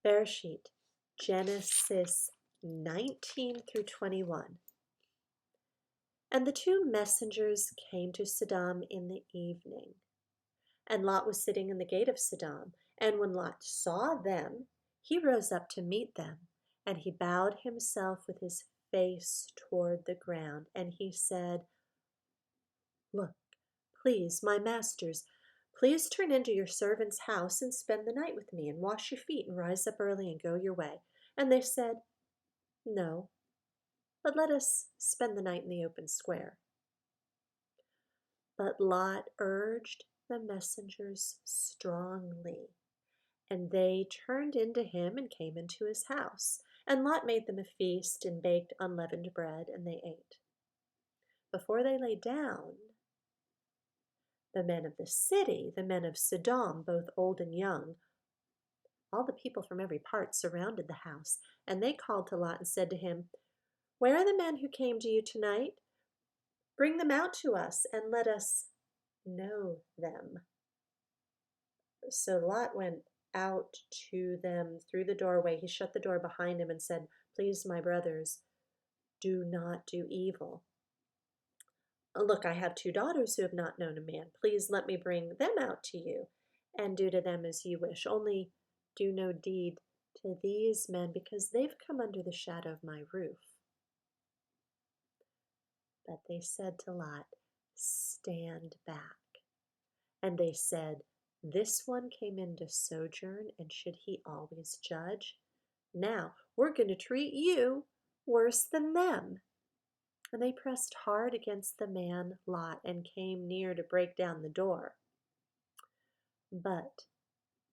Bereshit, Genesis 19 through 21. And the two messengers came to Sodom in the evening. And Lot was sitting in the gate of Sodom. And when Lot saw them, he rose up to meet them. And he bowed himself with his face toward the ground. And he said, "Look, please, my masters, please turn into your servant's house and spend the night with me, and wash your feet, and rise up early and go your way." And they said, "No, but let us spend the night in the open square." But Lot urged the messengers strongly, and they turned into him and came into his house. And Lot made them a feast and baked unleavened bread, and they ate. Before they lay down, the men of the city, the men of Sodom, both old and young, all the people from every part surrounded the house, and they called to Lot and said to him, "Where are the men who came to you tonight? Bring them out to us, and let us know them." So Lot went out to them through the doorway. He shut the door behind him and said, "Please, my brothers, do not do evil. Look, I have two daughters who have not known a man. Please let me bring them out to you, and do to them as you wish. Only do no deed to these men, because they've come under the shadow of my roof." But they said to Lot, "Stand back." And they said, "This one came in to sojourn, and should he always judge? Now we're going to treat you worse than them." And they pressed hard against the man Lot and came near to break down the door. But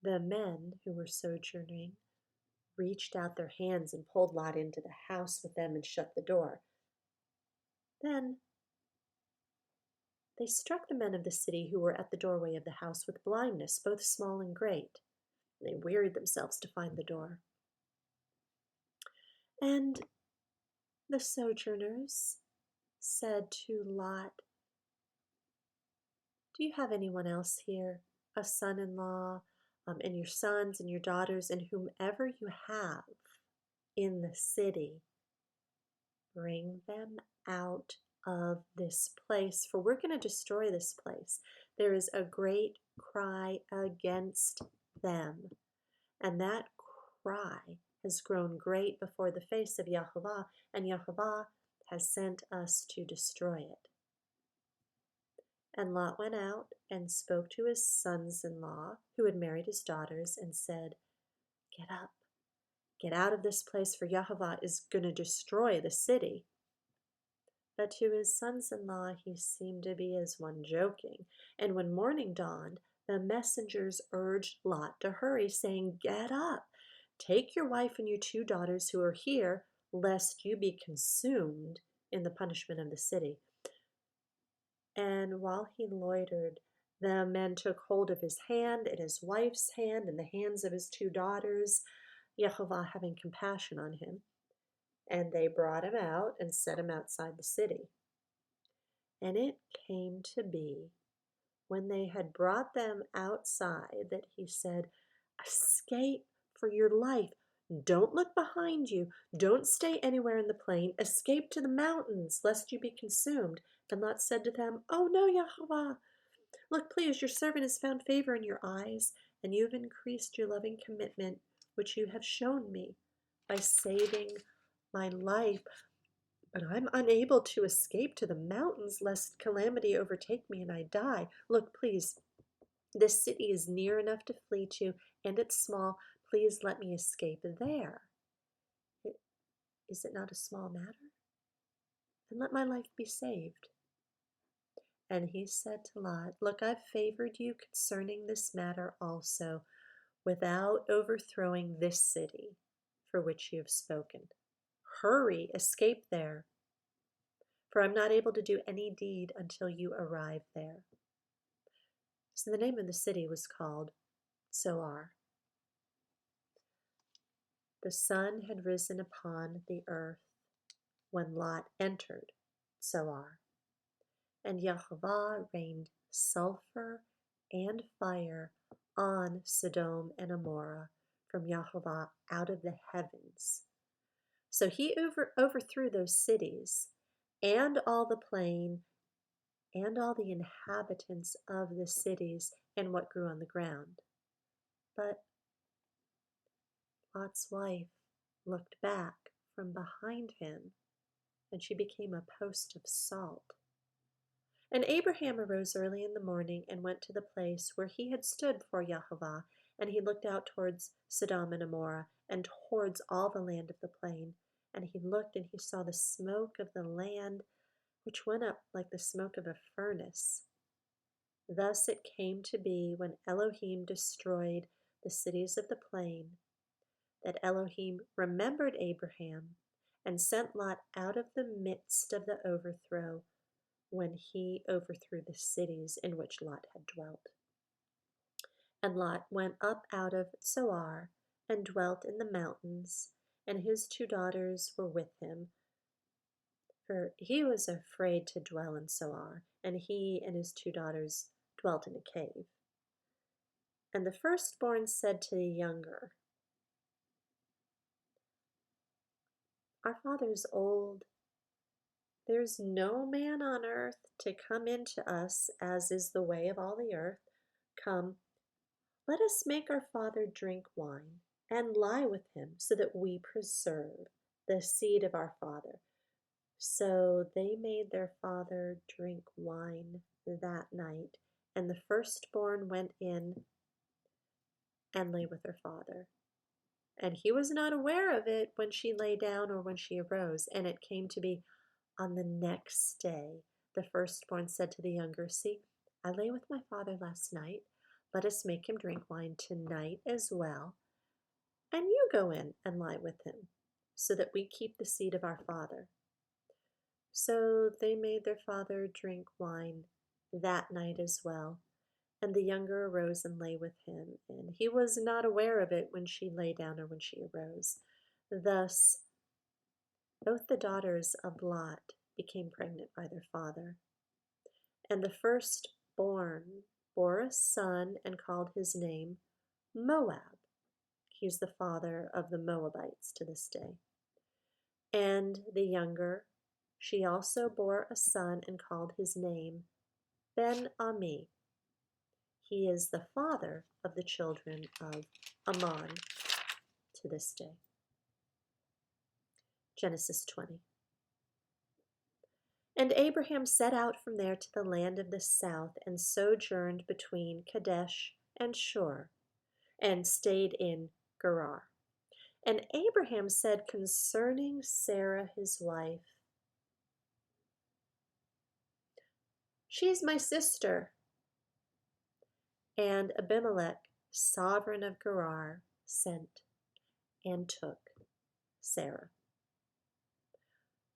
the men who were sojourning reached out their hands and pulled Lot into the house with them and shut the door. Then they struck the men of the city who were at the doorway of the house with blindness, both small and great. They wearied themselves to find the door. And the sojourners said to Lot, "Do you have anyone else here, a son-in-law, and your sons and your daughters, and whomever you have in the city? Bring them out of this place, for we're going to destroy this place. There is a great cry against them." And that cry has grown great before the face of Yahovah, and Yahovah has sent us to destroy it. And Lot went out and spoke to his sons-in-law, who had married his daughters, and said, "Get up, get out of this place, for Yahovah is going to destroy the city." But to his sons-in-law he seemed to be as one joking. And when morning dawned, the messengers urged Lot to hurry, saying, "Get up, take your wife and your two daughters who are here, lest you be consumed in the punishment of the city." And while he loitered, the men took hold of his hand and his wife's hand and the hands of his two daughters, Yehovah having compassion on him. And they brought him out and set him outside the city. And it came to be, when they had brought them outside, that he said, "Escape for your life. Don't look behind you. Don't stay anywhere in the plain. Escape to the mountains, lest you be consumed." And Lot said to them, "Oh no, Yahovah. Look, please, your servant has found favor in your eyes, and you have increased your loving commitment, which you have shown me by saving my life. But I'm unable to escape to the mountains, lest calamity overtake me and I die. Look, please, this city is near enough to flee to, and it's small. Please let me escape there. Is it not a small matter? And let my life be saved." And he said to Lot, "Look, I've favored you concerning this matter also, without overthrowing this city for which you have spoken. Hurry, escape there, for I'm not able to do any deed until you arrive there." So the name of the city was called Zoar. The sun had risen upon the earth when Lot entered Zoar, and Yahovah rained sulfur and fire on Sodom and Amorah from Yahovah out of the heavens. So he overthrew those cities and all the plain and all the inhabitants of the cities and what grew on the ground. But Lot's wife looked back from behind him, and she became a post of salt. And Abraham arose early in the morning and went to the place where he had stood before Yahovah, and he looked out towards Sodom and Gomorrah, and towards all the land of the plain. And he looked, and he saw the smoke of the land, which went up like the smoke of a furnace. Thus it came to be, when Elohim destroyed the cities of the plain, that Elohim remembered Abraham, and sent Lot out of the midst of the overthrow, when he overthrew the cities in which Lot had dwelt. And Lot went up out of Zoar, and dwelt in the mountains, and his 2 daughters were with him, for he was afraid to dwell in Zoar, and he and his 2 daughters dwelt in a cave. And the firstborn said to the younger, "Our father is old. There is no man on earth to come in to us, as is the way of all the earth. Come, let us make our father drink wine, and lie with him, so that we preserve the seed of our father." So they made their father drink wine that night, and the firstborn went in and lay with her father. And he was not aware of it when she lay down or when she arose. And it came to be, on the next day, the firstborn said to the younger, "See, I lay with my father last night. Let us make him drink wine tonight as well. And you go in and lie with him, so that we keep the seed of our father." So they made their father drink wine that night as well. And the younger arose and lay with him, and he was not aware of it when she lay down or when she arose. Thus, both the daughters of Lot became pregnant by their father. And the firstborn bore a son and called his name Moab. He's the father of the Moabites to this day. And the younger, she also bore a son and called his name Ben-Ami. He is the father of the children of Ammon to this day. Genesis 20. And Abraham set out from there to the land of the south, and sojourned between Kadesh and Shur, and stayed in Gerar. And Abraham said concerning Sarah his wife, "She is my sister." And Abimelek, sovereign of Gerar, sent and took Sarah.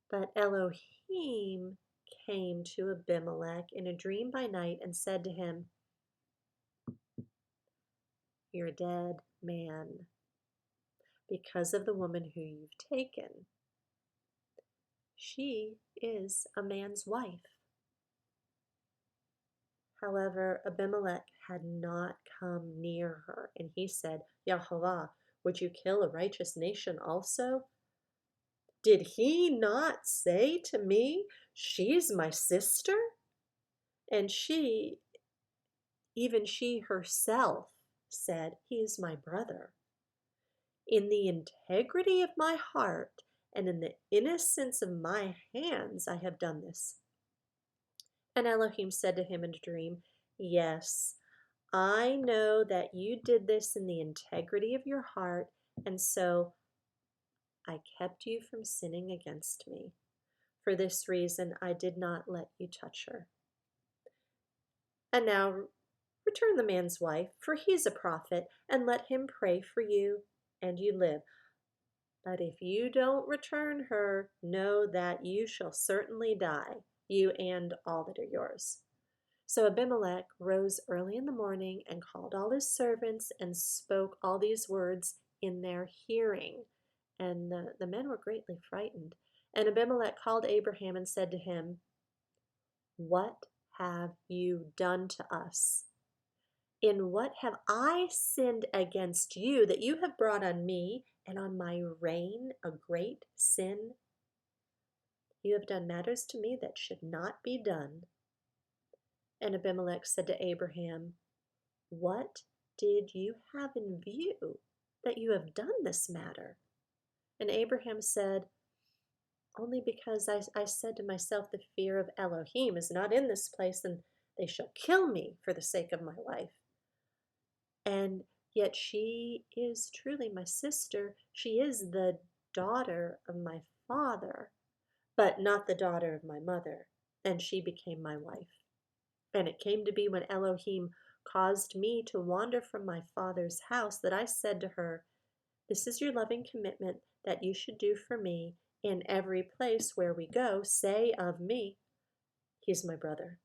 But Elohim came to Abimelek in a dream by night and said to him, "You're a dead man because of the woman who you've taken. She is a man's wife." However, Abimelek had not come near her, and he said, "Yahovah, would you kill a righteous nation also? Did he not say to me, 'She's my sister'?" And she, even she herself, said, "He is my brother." In the integrity of my heart and in the innocence of my hands I have done this. And Elohim said to him in a dream, "Yes, I know that you did this in the integrity of your heart, and so I kept you from sinning against me. For this reason, I did not let you touch her. And now return the man's wife, for he is a prophet, and let him pray for you, and you live. But if you don't return her, know that you shall certainly die, you and all that are yours." So Abimelek rose early in the morning and called all his servants and spoke all these words in their hearing. And the men were greatly frightened. And Abimelek called Abraham and said to him, "What have you done to us? In what have I sinned against you that you have brought on me and on my reign a great sin? You have done matters to me that should not be done. And Abimelech said to Abraham, What did you have in view that you have done this matter? And Abraham said, Only because I said to myself, The fear of Elohim is not in this place, and they shall kill me for the sake of my wife. And yet she is truly my sister. She is the daughter of my father, but not the daughter of my mother. And she became my wife. And it came to be when Elohim caused me to wander from my father's house that I said to her, This is your loving commitment that you should do for me in every place where we go. Say of me, He's my brother.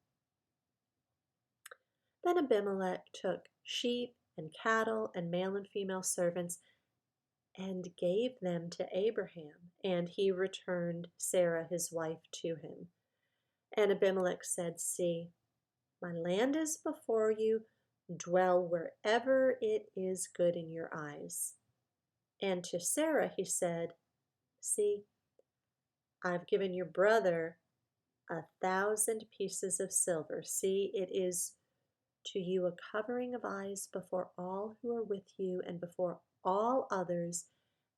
Then Abimelech took sheep and cattle and male and female servants and gave them to Abraham, and he returned Sarah his wife to him. And Abimelech said, See, my land is before you, dwell wherever it is good in your eyes. And to Sarah he said, See, I've given your brother 1,000 pieces of silver. See, it is to you a covering of eyes before all who are with you and before all others,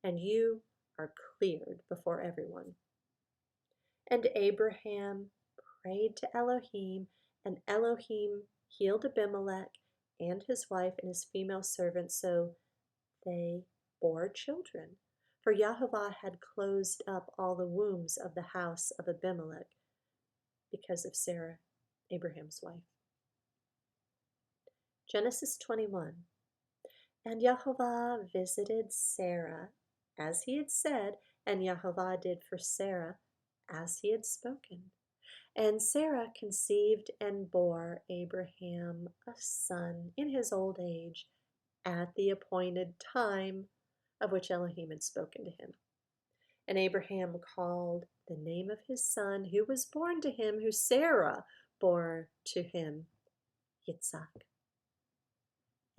and you are cleared before everyone. And Abraham prayed to Elohim, and Elohim healed Abimelech and his wife and his female servant, so they bore children. For Yahovah had closed up all the wombs of the house of Abimelech because of Sarah, Abraham's wife. Genesis 21. And Yahovah visited Sarah as he had said, and Yahovah did for Sarah as he had spoken. And Sarah conceived and bore Abraham a son in his old age at the appointed time of which Elohim had spoken to him. And Abraham called the name of his son who was born to him, who Sarah bore to him, Yitshaq.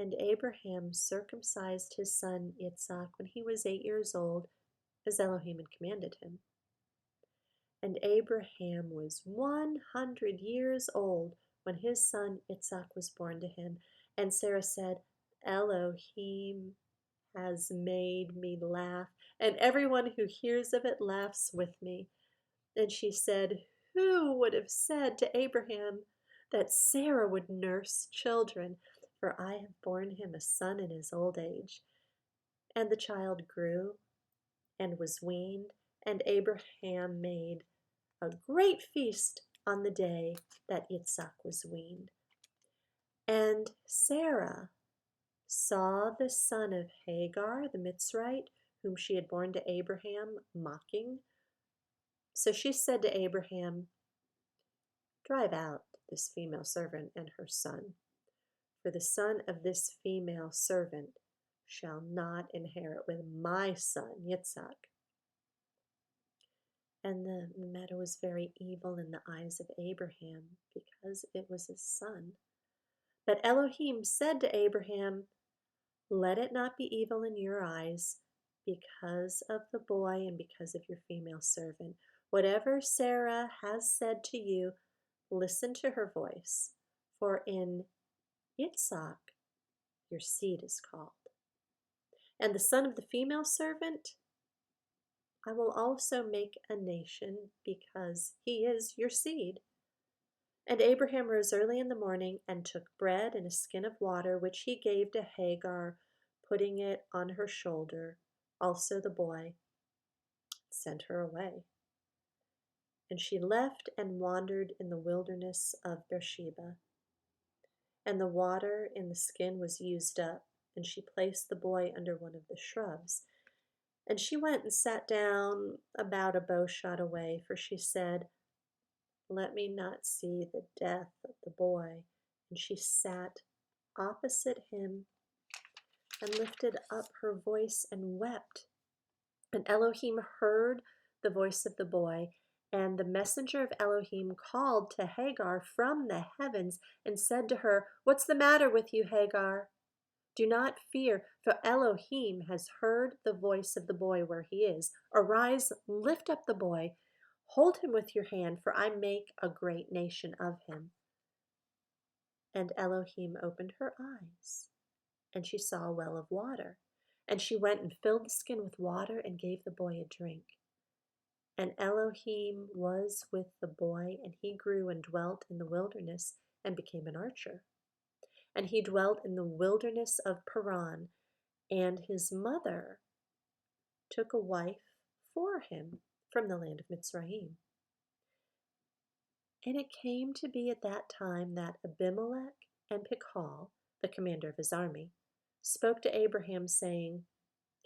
And Abraham circumcised his son Yitshaq when he was 8 years old, as Elohim had commanded him. And Abraham was 100 years old when his son Yitshaq was born to him. And Sarah said, Elohim has made me laugh, and everyone who hears of it laughs with me. And she said, Who would have said to Abraham that Sarah would nurse children? For I have borne him a son in his old age. And the child grew and was weaned, and Abraham made a great feast on the day that Yitshaq was weaned. And Sarah saw the son of Hagar, the Mitzrite, whom she had borne to Abraham, mocking. So she said to Abraham, Drive out this female servant and her son, for the son of this female servant shall not inherit with my son Yitshaq. And the matter was very evil in the eyes of Abraham, because it was his son. But Elohim said to Abraham, Let it not be evil in your eyes, because of the boy and because of your female servant. Whatever Sarah has said to you, listen to her voice, for in Yitshaq your seed is called. And the son of the female servant, I will also make a nation, because he is your seed. And Abraham rose early in the morning and took bread and a skin of water, which he gave to Hagar, putting it on her shoulder, also the boy, sent her away. And she left and wandered in the wilderness of Beersheba. And the water in the skin was used up, and she placed the boy under one of the shrubs. And she went and sat down about a bow shot away, for she said, Let me not see the death of the boy. And she sat opposite him and lifted up her voice and wept. And Elohim heard the voice of the boy, And the messenger of Elohim called to Hagar from the heavens and said to her, "What's the matter with you, Hagar? Do not fear, for Elohim has heard the voice of the boy where he is. Arise, lift up the boy, hold him with your hand, for I make a great nation of him." And Elohim opened her eyes, and she saw a well of water. And she went and filled the skin with water and gave the boy a drink. And Elohim was with the boy, and he grew and dwelt in the wilderness and became an archer. And he dwelt in the wilderness of Paran, and his mother took a wife for him from the land of Mitzrayim. And it came to be at that time that Abimelek and Pichal, the commander of his army, spoke to Abraham, saying,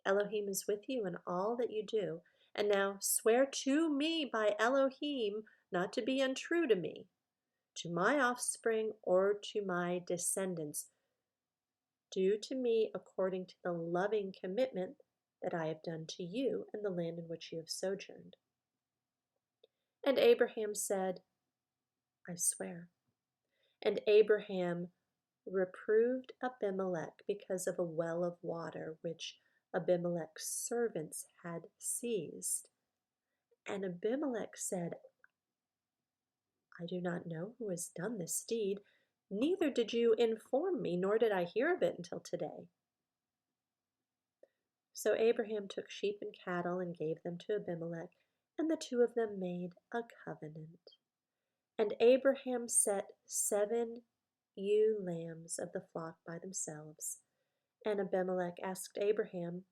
"Elohim is with you in all that you do, and now swear to me by Elohim not to be untrue to me, to my offspring, or to my descendants. Do to me according to the loving commitment that I have done to you and the land in which you have sojourned." And Abraham said, "I swear." And Abraham reproved Abimelek because of a well of water which Abimelek's servants had seized. And Abimelek said, "I do not know who has done this deed, neither did you inform me, nor did I hear of it until today." So Abraham took sheep and cattle and gave them to Abimelek, and the two of them made a covenant. And Abraham set 7 ewe lambs of the flock by themselves. And Abimelek asked Abraham,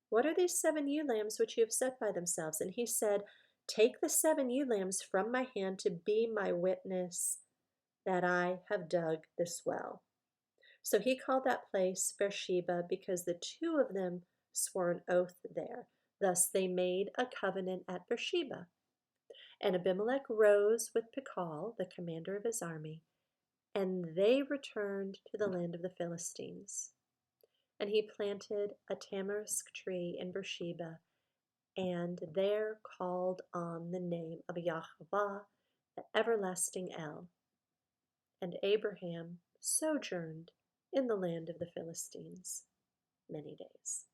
"What are these 7 ewe lambs which you have set by themselves?" And he said, "Take the 7 ewe lambs from my hand to be my witness that I have dug this well." So he called that place Beersheba, because the two of them swore an oath there. Thus they made a covenant at Beersheba. And Abimelek rose with Pichal, the commander of his army, and they returned to the land of the Philistines. And he planted a tamarisk tree in Beersheba, and there called on the name of Yahweh, the everlasting El. And Abraham sojourned in the land of the Philistines many days.